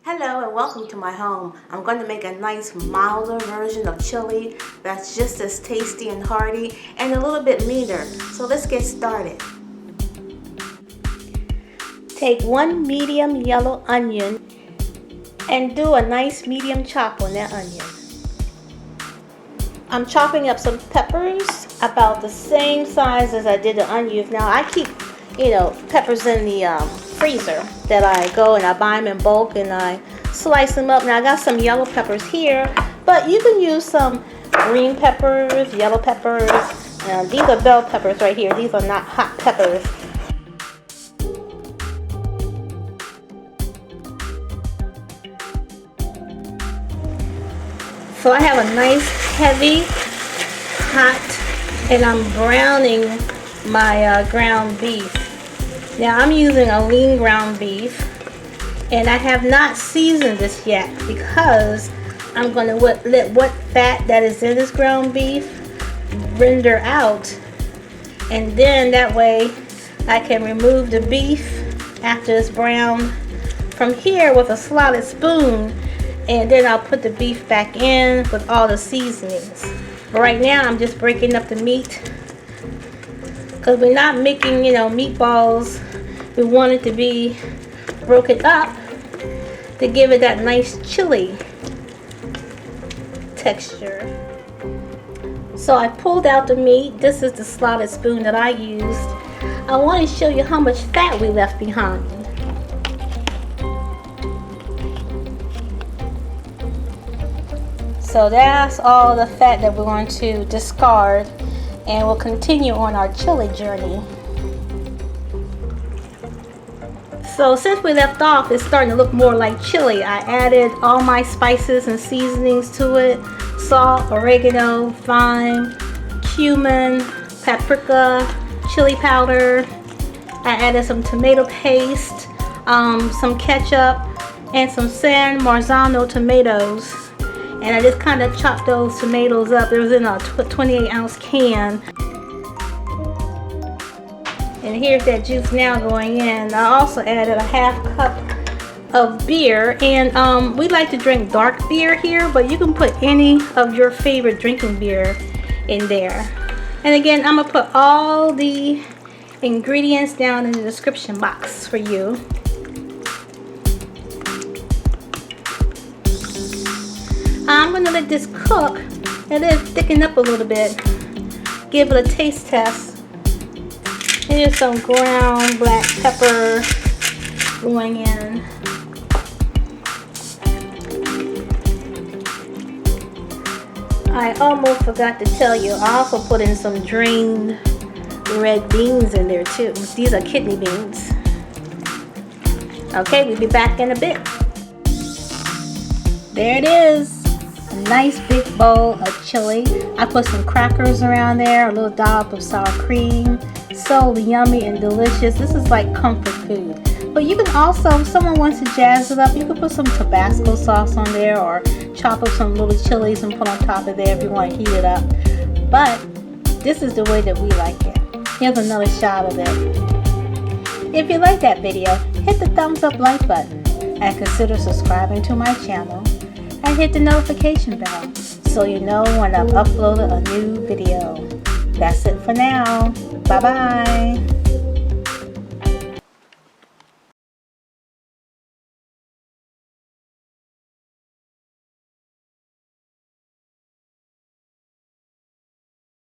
Hello and welcome to my home. I'm going to make a nice milder version of chili that's just as tasty and hearty and a little bit meaner. So let's get started. Take one medium yellow onion and do a nice medium chop on that onion. I'm chopping up some peppers about the same size as I did the onions. Now I keep peppers in the freezer that I go and I buy them in bulk and I slice them up. Now I got some yellow peppers here, but you can use some green peppers, yellow peppers. These are bell peppers right here. These are not hot peppers. So I have a nice heavy hot and I'm browning my ground beef. Now I'm using a lean ground beef and I have not seasoned this yet because I'm going to let what fat that is in this ground beef render out, and then that way I can remove the beef after it's browned from here with a slotted spoon, and then I'll put the beef back in with all the seasonings. But right now I'm just breaking up the meat because we're not making meatballs. We want it to be broken up to give it that nice chili texture. So I pulled out the meat. This is the slotted spoon that I used. I want to show you how much fat we left behind. So that's all the fat that we're going to discard, and we'll continue on our chili journey. So since we left off, it's starting to look more like chili. I added all my spices and seasonings to it. Salt, oregano, thyme, cumin, paprika, chili powder. I added some tomato paste, some ketchup, and some San Marzano tomatoes. And I just kind of chopped those tomatoes up. It was in a 28-ounce can. And here's that juice now going in. I also added a half cup of beer, and we like to drink dark beer here, but you can put any of your favorite drinking beer in there. And again, I'm gonna put all the ingredients down in the description box for you. I'm gonna let this cook and then thicken up a little bit. Give it a taste test. Here's some ground black pepper going in. I almost forgot to tell you, I also put in some drained red beans in there too. These are kidney beans. Okay, we'll be back in a bit. There it is. A nice big bowl of chili. I put some crackers around there, a little dollop of sour cream. So yummy and delicious. This is like comfort food. But you can also, if someone wants to jazz it up, you can put some Tabasco sauce on there or chop up some little chilies and put on top of there if you want to heat it up. But this is the way that we like it. Here's another shot of it. If you like that video, hit the thumbs up like button and consider subscribing to my channel and hit the notification bell so you know when I've uploaded a new video. That's it for now. Bye-bye.